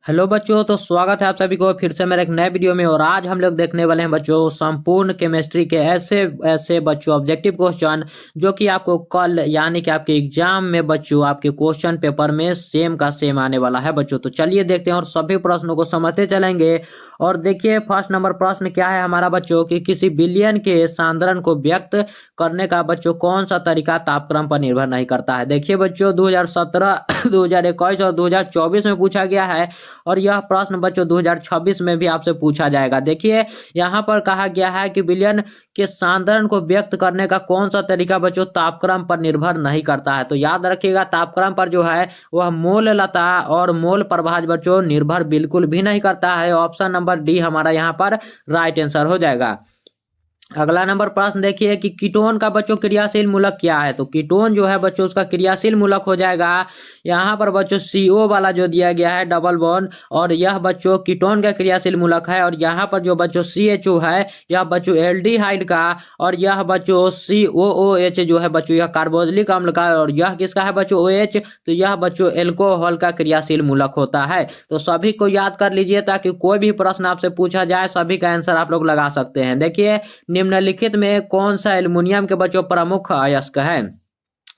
Hello बच्चों, तो स्वागत है आप सभी को फिर से मेरे एक नए वीडियो में। और आज हम लोग देखने वाले हैं बच्चों संपूर्ण केमिस्ट्री के ऐसे ऐसे बच्चों ऑब्जेक्टिव क्वेश्चन जो कि आपको कल यानी कि आपके एग्जाम में बच्चों आपके क्वेश्चन पेपर में सेम का सेम आने वाला है बच्चों। तो चलिए देखते हैं और सभी प्रश्नों को समझते चलेंगे। और देखिए फर्स्ट नंबर प्रश्न क्या है हमारा बच्चों कि किसी बिलियन के सांद्रण को व्यक्त करने का बच्चों कौन सा तरीका तापक्रम पर निर्भर नहीं करता है। देखिए बच्चों 2017 2021 और 2024 में पूछा गया है और यह प्रश्न बच्चों 2026 में भी आपसे पूछा जाएगा। देखिए यहाँ पर कहा गया है कि विलयन के सांद्रण को व्यक्त करने का कौन सा तरीका बच्चों तापक्रम पर निर्भर नहीं करता है। तो याद रखिएगा तापक्रम पर जो है वह मोल लता और मोल प्रभाज बच्चों निर्भर बिल्कुल भी नहीं करता है। ऑप्शन नंबर डी हमारा यहाँ पर राइट आंसर हो जाएगा। अगला नंबर प्रश्न देखिए कि कीटोन का बच्चों क्रियाशील मूलक क्या है। तो कीटोन जो है बच्चों उसका क्रियाशील मूलक हो जाएगा यहाँ पर बच्चों CO वाला जो दिया गया है डबल बॉन्ड, और यह बच्चों कीटोन का क्रियाशील मूलक है। और यहाँ पर जो बच्चों CHO है यह बच्चों एल्डिहाइड का, और यह बच्चों COOH जो है बच्चों यह कार्बोक्सिलिक अम्ल का, और यह किसका है बच्चों OH, तो यह बच्चों एल्कोहल का क्रियाशील मूलक होता है। तो सभी को याद कर लीजिए ताकि कोई भी प्रश्न आपसे पूछा जाए सभी का आंसर आप लोग लगा सकते हैं। देखिए निम्नलिखित में कौन सा एल्युमिनियम के बच्चों प्रमुख अयस्क है।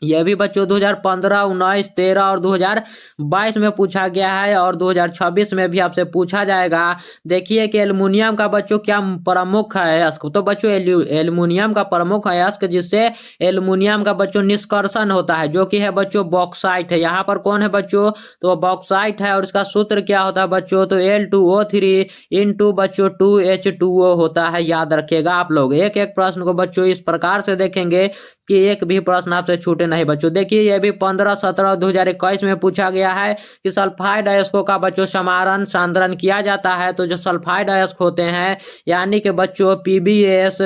यह भी बच्चों 2015, 19, 13 और 2022 में पूछा गया है और 2026 में भी आपसे पूछा जाएगा। देखिए कि एल्युमिनियम का बच्चों क्या प्रमुख अयस्क, तो बच्चों एल्युमिनियम का प्रमुख अयस्क जिससे एल्युमिनियम का बच्चों निष्कर्षण होता है जो कि है बच्चों बॉक्साइट है। यहाँ पर कौन है बच्चों, तो बॉक्साइट है और इसका सूत्र क्या होता है बच्चों, तो Al2O3 इंटू बच्चों 2H2O होता है। याद रखिएगा आप लोग एक एक प्रश्न को बच्चों इस प्रकार से देखेंगे कि एक भी प्रश्न आपसे छूटे नहीं बच्चों। देखिए ये भी 15, 17 और 2021 में पूछा गया है कि सल्फाइड अयस्कों का बच्चों समारण सांद्रण किया जाता है। तो जो सल्फाइड अयस्क होते हैं यानी कि बच्चों PbS,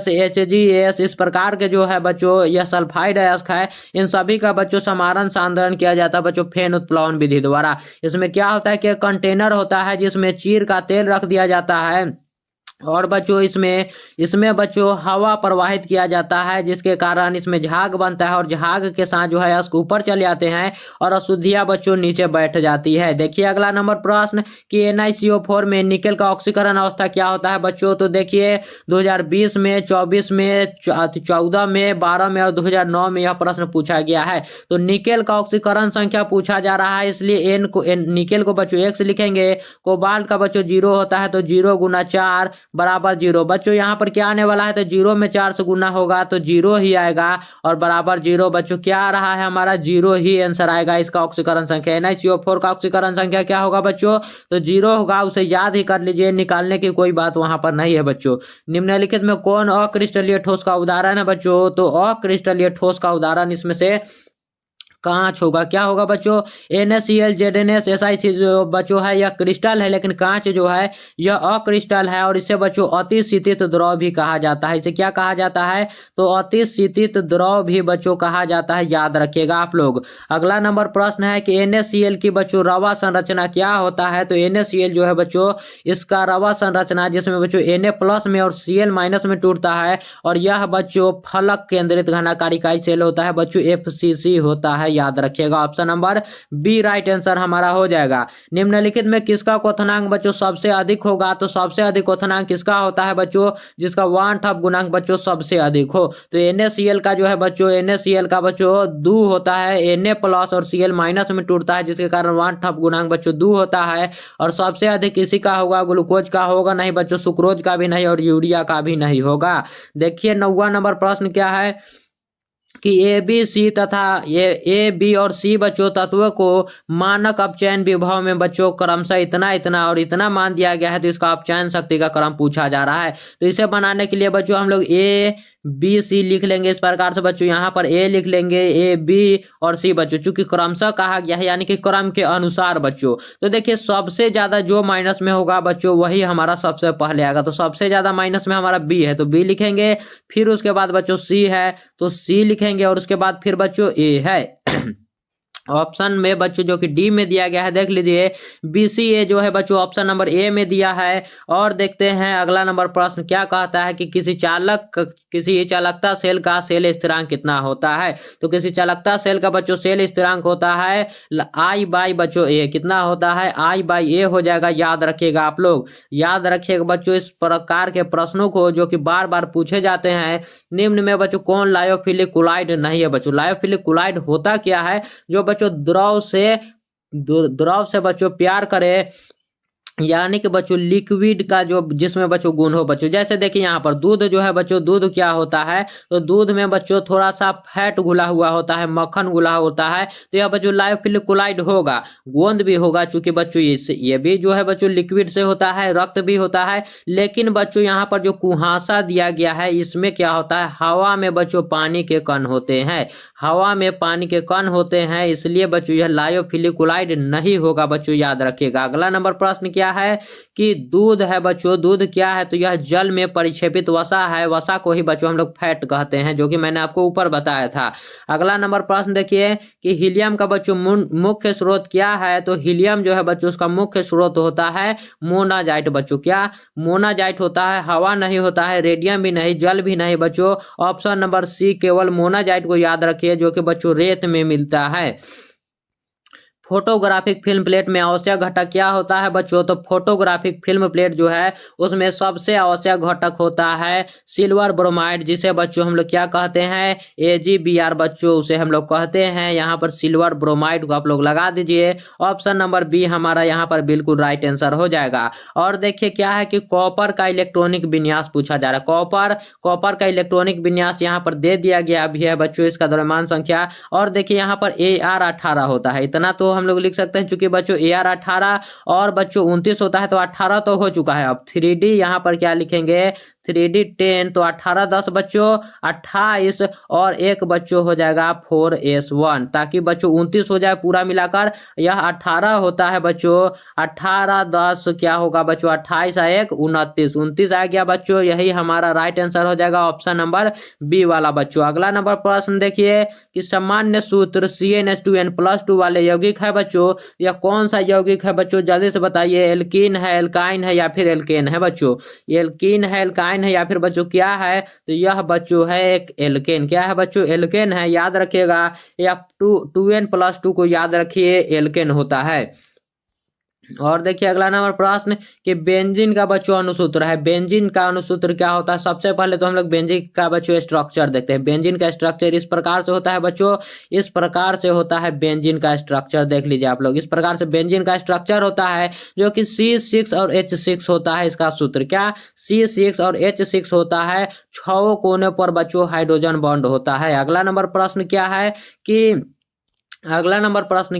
HgS इस प्रकार के जो है बच्चों यह सल्फाइड अयस्क है, इन सभी का बच्चों समारण सांद्रण किया जाता है बच्चों फेन उत्प्लवन विधि द्वारा। इसमें क्या होता है कि कंटेनर होता है जिसमें चीर का तेल रख दिया जाता है और बच्चों इसमें बच्चों हवा प्रवाहित किया जाता है जिसके कारण इसमें झाग बनता है और झाग के साथ जो है अयस्क ऊपर चले जाते हैं और अशुद्धियां बच्चों नीचे बैठ जाती है। देखिए अगला नंबर प्रश्न कि NiCO4 में निकेल का ऑक्सीकरण अवस्था क्या होता है बच्चों। तो देखिए 2020 में, 24 में, 14 में, 12 में और 2009 में यह प्रश्न पूछा गया है। तो निकेल का ऑक्सीकरण संख्या पूछा जा रहा है इसलिए निकेल को बच्चों 1 से लिखेंगे। कोबाल्ट का बच्चों 0 होता है तो 0 गुना 4 बराबर 0। बच्चों यहाँ पर क्या आने वाला है तो 0 में 4 से गुना होगा तो 0 ही आएगा और बराबर 0। बच्चों क्या आ रहा है हमारा 0 ही आंसर आएगा इसका ऑक्सीकरण संख्या। NiCO4 का ऑक्सीकरण संख्या क्या होगा बच्चों, तो 0 होगा, उसे याद ही कर लीजिए, निकालने की कोई बात वहां पर नहीं है बच्चों। निम्नलिखित में कौन अक्रिस्टलीय ठोस का उदाहरण है बच्चों, तो अक्रिस्टलीय ठोस का उदाहरण इसमें से कांच होगा। क्या होगा बच्चों, NaCl, ZnS, SiC जो बच्चों है यह क्रिस्टल है, लेकिन कांच जो है यह अक्रिस्टल है और इसे बच्चों अति शीतित द्रव भी कहा जाता है। इसे क्या कहा जाता है, तो अति शीतित द्रव भी बच्चों कहा जाता है, याद रखिएगा आप लोग। अगला नंबर प्रश्न है कि NaCl की बच्चों रवा संरचना क्या होता है। तो NaCl जो है बच्चों इसका रवा संरचना जिसमें बच्चों Na+ में और Cl- में टूटता है और यह बच्चों फलक केंद्रित घनाकारी इकाई सेल होता है बच्चों FCC होता है, याद रखिएगा। Option number B right answer हमारा हो जाएगा। निम्नलिखित में किसका क्वथनांक बच्चों सबसे अधिक होगा, तो सबसे अधिक क्वथनांक किसका होता है बच्चों, जिसका 1/2 गुणांक बच्चों सबसे अधिक हो। तो NaCl का जो है बच्चों NaCl का बच्चों 2 होता है, Na+ और Cl- में टूटता है जिसके कारण 1/2 गुणांक बच्चों 2 होता है। और सबसे अधिक इसी का होगा, ग्लूकोज का होगा नहीं बच्चों, सुक्रोज का भी नहीं और यूरिया का भी नहीं होगा। देखिए 9वां नंबर प्रश्न क्या है कि A, B और C बच्चों तत्वों को मानक अपचयन विभव में बच्चों क्रमशः इतना इतना और इतना मान दिया गया है, तो इसका अपचयन शक्ति का क्रम पूछा जा रहा है। तो इसे बनाने के लिए बच्चों हम लोग A, B, C लिख लेंगे इस प्रकार से बच्चों। यहाँ पर A लिख लेंगे, A, B और C बच्चों, चूंकि क्रमशः कहा गया है यानी कि क्रम के अनुसार बच्चों। तो देखिए सबसे ज्यादा जो माइनस में होगा बच्चों वही हमारा सबसे पहले आएगा। तो सबसे ज्यादा माइनस में हमारा B है तो B लिखेंगे, फिर उसके बाद बच्चों C है तो C लिखेंगे और उसके बाद फिर बच्चों A है ऑप्शन में बच्चों जो कि डी में दिया गया है, देख लीजिए BCA जो है बच्चों ऑप्शन नंबर ए में दिया है। और देखते हैं अगला नंबर प्रश्न क्या कहता है कि किसी चालकता सेल का सेल स्थिरांक कितना होता है। तो किसी चालकता सेल का बच्चों सेल स्थिरांक होता है I बाई बच्चों ए, कितना होता है I बाई ए हो जाएगा। याद रखिएगा, आप लोग याद रखिएगा बच्चों इस प्रकार के प्रश्नों को जो कि बार बार पूछे जाते हैं। निम्न में बच्चों कौन लायोफिलिक कुलाइड नहीं है। बच्चों लायोफिलिक कुलाइड होता क्या है, जो बच्चों द्रव से बच्चों प्यार करे, यानी कि बच्चों लिक्विड का जो जिसमें बच्चों गुण हो। बच्चों जैसे देखिए यहाँ पर दूध जो है बच्चों, दूध क्या होता है, तो दूध में बच्चों थोड़ा सा फैट घुला हुआ होता है, मक्खन घुला होता है। तो यह बच्चों लायोफिलिक कुलाइड होगा। गोंद भी होगा, चूंकि बच्चों ये भी जो है बच्चों लिक्विड से होता है, रक्त भी होता है। लेकिन बच्चों यहाँ पर जो कुहासा दिया गया है, इसमें क्या होता है, हवा में बच्चों पानी के कण होते हैं, हवा में पानी के कण होते हैं, इसलिए बच्चों यह लायोफिलिक कुलाइड नहीं होगा। बच्चों याद रखिएगा। अगला नंबर प्रश्न क्या है कि दूध है बच्चों, दूध क्या है, तो यह जल में परिक्षेपित वसा है। वसा को ही बच्चों हम लोग फैट कहते हैं, जो कि मैंने आपको ऊपर बताया था। अगला नंबर प्रश्न देखिए कि हीलियम का बच्चों मुख्य स्रोत क्या है। तो हीलियम जो है बच्चों उसका मुख्य स्रोत होता है मोनाजाइट। बच्चों क्या मोनाजाइट होता है, हवा नहीं होता है, रेडियम भी नहीं, जल भी नहीं। बच्चों ऑप्शन नंबर सी केवल मोनाजाइट को याद रखिए, जो कि बच्चों रेत में मिलता है। फोटोग्राफिक फिल्म प्लेट में आवश्यक घटक क्या होता है बच्चों। तो फोटोग्राफिक फिल्म प्लेट जो है उसमें सबसे आवश्यक घटक होता है सिल्वर ब्रोमाइड, जिसे बच्चों हम लोग क्या कहते हैं AgBr। बच्चों उसे हम लोग कहते हैं यहाँ पर सिल्वर ब्रोमाइड को आप लोग लगा दीजिए। ऑप्शन नंबर बी हमारा यहाँ पर बिल्कुल राइट आंसर हो जाएगा। और देखिए क्या है कि कॉपर का इलेक्ट्रॉनिक विन्यास पूछा जा रहा है। कॉपर का इलेक्ट्रॉनिक विन्यास यहाँ पर दे दिया गया भी है बच्चों, इसका द्रव्यमान संख्या। और देखिए यहाँ पर AR18 होता है, इतना तो हम लोग लिख सकते हैं। चूंकि बच्चों AR18 और बच्चों 29 होता है, तो 18 तो हो चुका है। अब 3D यहाँ पर क्या लिखेंगे 3D 10, तो 18 10 बच्चों 28 और एक बच्चों हो जाएगा 4S1, ताकि बच्चों 29 हो जाए पूरा मिलाकर। यह 18 होता है बच्चों, 18 10 क्या होगा बच्चों 28 1 29, 29 आ गया बच्चों। यही हमारा राइट आंसर हो जाएगा ऑप्शन नंबर बी वाला। बच्चों अगला नंबर प्रश्न देखिए कि सामान्य सूत्र CnH2n+2 वाले यौगिक है बच्चों, यह कौन सा यौगिक है बच्चों, जल्दी से बताइए। एल्कीन है, एल्काइन है या फिर एल्केन है। बच्चों एल्कीन है, एल्काइन है या फिर बच्चों क्या है, तो यह बच्चों है एक एल्केन। क्या है बच्चों एल्केन है, याद रखिएगा। या 2n+2 को याद रखिए, एल्केन होता है। और देखिए अगला नंबर प्रश्न कि बेंजीन का बच्चों अनुसूत्र है। बेंजीन का अनुसूत्र क्या होता है, सबसे पहले तो हम लोग बेंजीन का बच्चों स्ट्रक्चर देखते हैं। बेंजीन का स्ट्रक्चर इस प्रकार से होता है बच्चों, इस प्रकार से होता है बेंजीन का स्ट्रक्चर। देख लीजिए आप लोग, इस प्रकार से बेंजीन का स्ट्रक्चर होता है, जो कि C6 और H6 होता है। इसका सूत्र क्या C6 और H6 होता है, 6 कोने पर बच्चों हाइड्रोजन बॉन्ड होता है। अगला नंबर प्रश्न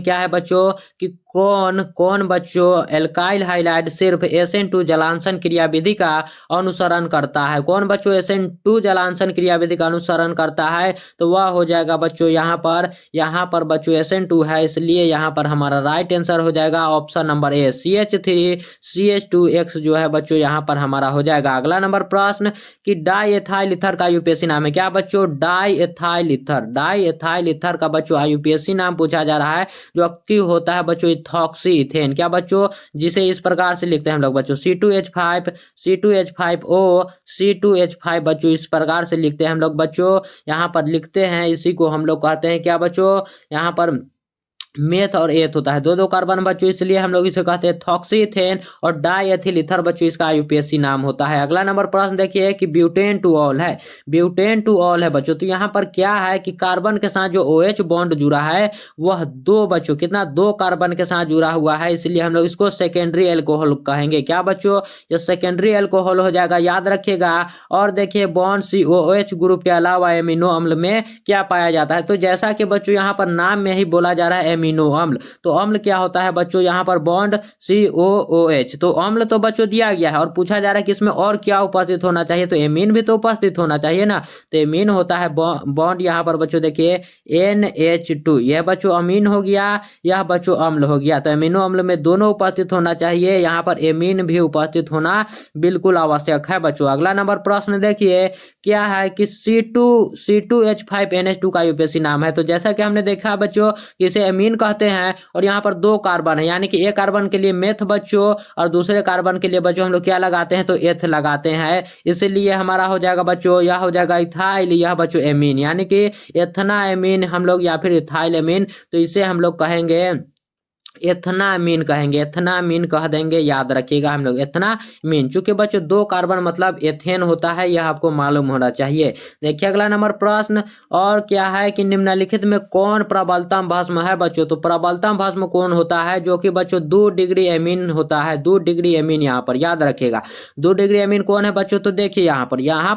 क्या है बच्चों कि कौन बच्चों एल्काइल हाइलाइड सिर्फ SN2 जलांशन क्रियाविधि का अनुसरण करता है। कौन बच्चों SN2 जलांशन क्रियाविधि का अनुसरण करता है, तो वह हो जाएगा बच्चों यहाँ पर बच्चों SN2 है, इसलिए यहाँ पर हमारा राइट आंसर हो जाएगा ऑप्शन नंबर ए CH3CH2X जो है बच्चों यहाँ पर हमारा हो जाएगा। अगला नंबर प्रश्न कि डाईएथाइल ईथर का आयुपेसी नाम है। क्या बच्चों डाईएथाइल ईथर का बच्चों आयुपेसी नाम पूछा जा रहा है, जो एक्टिव होता है बच्चों इथॉक्सी इथेन। क्या बच्चों, जिसे इस प्रकार से लिखते हैं हम लोग बच्चों C2H5O C2H5 बच्चों इस प्रकार से लिखते हैं हम लोग बच्चों, यहाँ पर लिखते हैं। इसी को हम लोग कहते हैं क्या बच्चों, यहाँ पर मेथ और एथ होता है, दो कार्बन बच्चों, इसलिए हम लोग इसे कहते हैं थॉक्सीथेन। और डाईएथिल ईथर बच्चों इसका आयुपेसी नाम होता है। अगला नंबर प्रश्न देखिए कि ब्यूटेन टू ऑल है बच्चों। तो यहाँ पर क्या है कि कार्बन के साथ जो OH बॉन्ड जुड़ा है वह 2 बच्चों कितना 2 कार्बन के साथ जुड़ा हुआ है, इसलिए हम लोग इसको सेकेंडरी एल्कोहल कहेंगे। क्या बच्चों, ये सेकेंडरी एल्कोहल हो जाएगा, याद रखिएगा। और देखिए बॉन्ड COOH ग्रुप के अलावा एमिनो अम्ल में क्या पाया जाता है, तो जैसा कि बच्चों यहाँ पर नाम में ही बोला जा रहा है एमिनो अम्ल, तो अम्ल क्या होता है बच्चों, यहाँ पर बॉन्ड COOH। तो अम्ल तो बच्चों दिया गया है, और पूछा जा रहा है कि इसमें और क्या उपस्थित होना चाहिए, तो एमीन भी तो उपस्थित होना चाहिए ना। तो एमीन होता है बॉन्ड यहाँ पर बच्चों देखिए NH2, यह बच्चों अमीन हो गया, यह बच्चों अम्ल हो गया। तो एमिनो अम्ल में दोनों उपस्थित होना चाहिए, यहाँ पर एमीन भी उपस्थित होना बिल्कुल आवश्यक है बच्चों। अगला नंबर प्रश्न देखिए क्या है कि C2H5NH2 का यूपीएससी नाम है। तो जैसा कि हमने देखा बच्चों कि इसे एमीन कहते हैं और यहाँ पर 2 कार्बन है, यानी कि एक कार्बन के लिए मेथ बच्चों और दूसरे कार्बन के लिए बच्चों हम लोग क्या लगाते हैं तो एथ लगाते हैं। इसलिए हमारा हो जाएगा बच्चों, यह हो जाएगा इथाइल, यह बच्चों एमीन, यानी कि एथना एमीन हम लोग या फिर इथाइल एमीन। तो इसे हम लोग कहेंगे एथनामीन कहेंगे, एथनामीन कह देंगे, याद रखिएगा हम लोग एथनामीन। चूंकि बच्चों 2 कार्बन मतलब एथेन होता है, यह आपको मालूम होना चाहिए। देखिए अगला नंबर प्रश्न और क्या है कि निम्नलिखित में कौन प्रबलतम भस्म है बच्चों। तो प्रबलतम भस्म कौन होता है, जो कि बच्चों 2 डिग्री एमीन होता है, 2 डिग्री एमीन यहाँ पर याद रखिएगा। 2 डिग्री एमीन कौन है बच्चों, तो देखिए यहाँ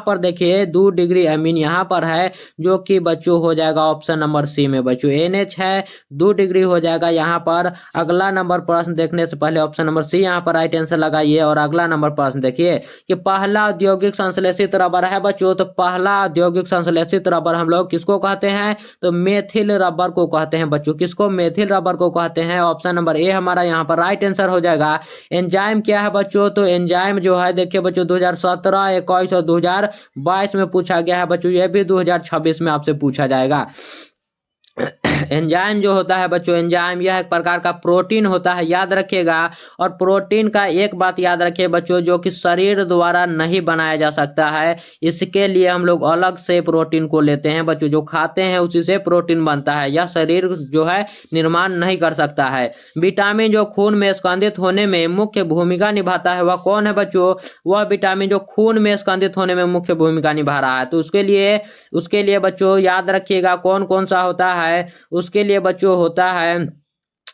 पर देखिए 2 डिग्री एमीन यहाँ पर है, जो कि बच्चों हो जाएगा ऑप्शन नंबर सी में बच्चों NH है, 2 डिग्री हो जाएगा यहाँ पर। अगला नंबर प्रश्न देखने से पहले ऑप्शन नंबर सी यहाँ पर राइट आंसर लगाइए। और अगला नंबर प्रश्न देखिए कि पहला औद्योगिक संश्लेषित रबर है बच्चों। तो पहला औद्योगिक संश्लेषित रबर हम लोग किसको कहते हैं, तो मेथिल रबर को कहते हैं बच्चों। किसको, मेथिल रबर को कहते हैं। ऑप्शन नंबर ए हमारा यहाँ पर राइट आंसर हो जाएगा। एंजाइम क्या है बच्चों, तो एंजाइम जो है देखिए बच्चों 2017, 21 और 2022 में पूछा गया है बच्चों, यह भी 2026 में आपसे पूछा जाएगा। एंजाइम जो होता है बच्चों, एंजाइम यह एक प्रकार का प्रोटीन होता है, याद रखिएगा। और प्रोटीन का एक बात याद रखिए बच्चों, जो कि शरीर द्वारा नहीं बनाया जा सकता है, इसके लिए हम लोग अलग से प्रोटीन को लेते हैं बच्चों। जो खाते हैं उसी से प्रोटीन बनता है, यह शरीर जो है निर्माण नहीं कर सकता है। विटामिन जो खून में स्कंदित होने में मुख्य भूमिका निभाता है, वह कौन है बच्चों, वह विटामिन जो खून में स्कंदित होने में मुख्य भूमिका निभा रहा है। तो उसके लिए बच्चों याद रखिएगा कौन कौन सा होता है। उसके लिए बच्चों होता है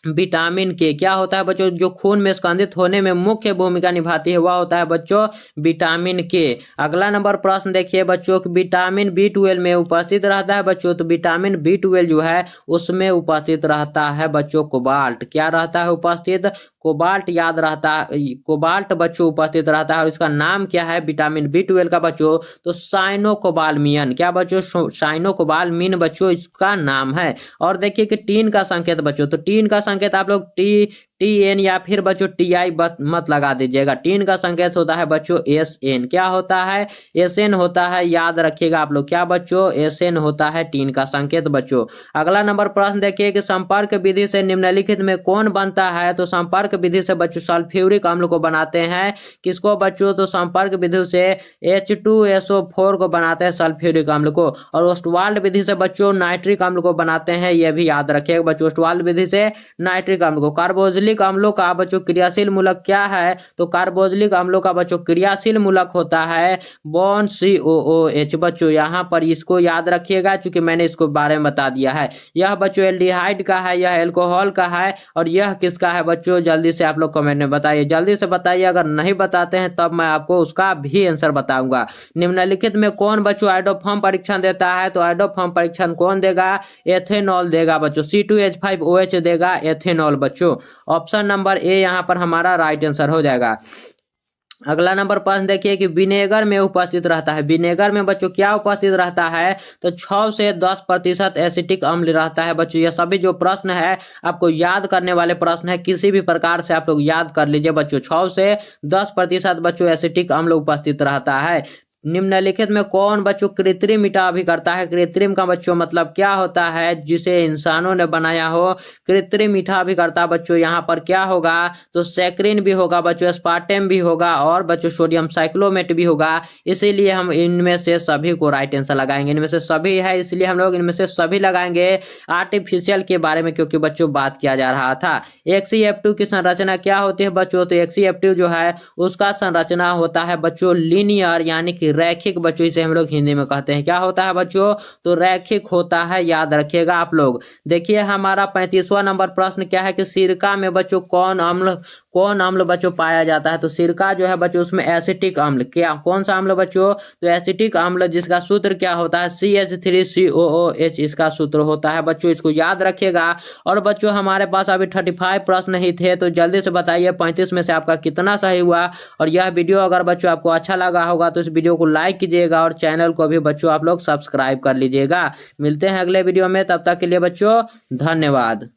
विटामिन के। क्या होता है बच्चों, जो खून में स्कंदित होने में मुख्य भूमिका निभाती है, वह होता है बच्चों विटामिन के। अगला नंबर प्रश्न देखिए बच्चों कि विटामिन B12 में उपस्थित रहता है बच्चों। तो विटामिन B12 जो है उसमें उपस्थित रहता है बच्चों कोबाल्ट। क्या रहता है उपस्थित, कोबाल्ट याद रहता है, कोबाल्ट बच्चों उपस्थित रहता है। और इसका नाम क्या है विटामिन B12 का बच्चों, तो साइनोकोबालमिन। क्या बच्चों, साइनोकोबालमिन बच्चों इसका नाम है। और देखिए कि टीन का संकेत बच्चों, तो टीन का संकेत आप लोग TN या फिर बच्चों TI मत लगा दीजिएगा। टीन का संकेत होता है बच्चों SN। क्या होता है, SN होता है, याद रखिएगा आप लोग। क्या बच्चों, SN होता है टीन का संकेत बच्चों। अगला नंबर प्रश्न देखिए कि संपर्क विधि से निम्नलिखित में कौन बनता है। तो संपर्क विधि से बच्चों सल्फ्यूरिक अम्ल को बनाते हैं। किसको बच्चों, तो संपर्क विधि से H2SO4 को बनाते हैं, सल्फ्यूरिक अम्ल को। और ओस्टवाल्ड विधि से बच्चों नाइट्रिक अम्ल को बनाते हैं, यह भी याद रखिएगा बच्चों, ओस्टवाल्ड विधि से नाइट्रिक अम्ल को। कार्बोक्सिलिक अम्लों का बच्चों क्रियाशील मूलक क्या है, तो कार्बोक्सिलिक अम्लों का बच्चों क्रियाशील मूलक होता है बॉन्ड COOH बच्चों। यहाँ पर इसको याद रखिएगा, चूंकि मैंने इसको बारे में बता दिया है। यह बच्चों एल्डिहाइड का है, यह एल्कोहल का है, और यह किसका है बच्चों, जल्दी से आप लोग कमेंट में बताइए, जल्दी से बताइए। अगर नहीं बताते हैं तब मैं आपको उसका भी आंसर बताऊंगा। निम्नलिखित में कौन बच्चों आइडोफॉर्म परीक्षण देता है। तो आइडोफॉर्म परीक्षण कौन देगा, एथेनॉल देगा बच्चों, C2H5OH देगा एथेनॉल बच्चों। ऑप्शन नंबर ए यहाँ पर हमारा राइट आंसर हो जाएगा। अगला नंबर प्रश्न देखिए कि विनेगर में उपस्थित रहता है। विनेगर में बच्चों क्या उपस्थित रहता है, तो 6 से 10% एसिटिक अम्ल रहता है बच्चों। यह सभी जो प्रश्न है आपको याद करने वाले प्रश्न है, किसी भी प्रकार से आप लोग याद कर लीजिए बच्चों। 6 से 10% बच्चों एसिटिक अम्ल उपस्थित रहता है। निम्नलिखित में कौन बच्चों कृत्रिम मीठा अभिकर्ता है। कृत्रिम का बच्चों मतलब क्या होता है, जिसे इंसानों ने बनाया हो। कृत्रिम मीठा अभिकर्ता बच्चों यहाँ पर क्या होगा, तो सैक्रिन भी होगा बच्चों, एस्पार्टेम भी होगा, और बच्चों सोडियम साइक्लोमेट भी होगा। इसीलिए हम इनमें से सभी को राइट आंसर लगाएंगे। इनमें से सभी है इसलिए हम लोग इनमें से सभी लगाएंगे। आर्टिफिशियल के बारे में क्योंकि बच्चों बात किया जा रहा था। HCF2 की संरचना क्या होती है बच्चों, तो HCF2 जो है उसका संरचना होता है बच्चों लीनियर, यानी कि रैखिक बच्चों, इसे हम लोग हिंदी में कहते हैं। क्या होता है बच्चों, तो रैखिक होता है, याद रखिएगा आप लोग। देखिए हमारा 35वां नंबर प्रश्न क्या है कि सिरका में बच्चों कौन अम्ल बच्चों पाया जाता है। तो सिरका जो है बच्चों उसमें एसिटिक अम्ल, क्या कौन सा अम्ल बच्चों, तो एसिटिक अम्ल, जिसका सूत्र क्या होता है CH3COOH इसका सूत्र होता है बच्चों, इसको याद रखिएगा। और बच्चों हमारे पास अभी 35 प्रश्न ही थे, तो जल्दी से बताइए 35 में से आपका कितना सही हुआ। और यह वीडियो अगर बच्चों आपको अच्छा लगा होगा तो इस वीडियो को लाइक कीजिएगा और चैनल को भी बच्चों आप लोग सब्सक्राइब कर लीजिएगा। मिलते हैं अगले वीडियो में, तब तक के लिए बच्चों धन्यवाद।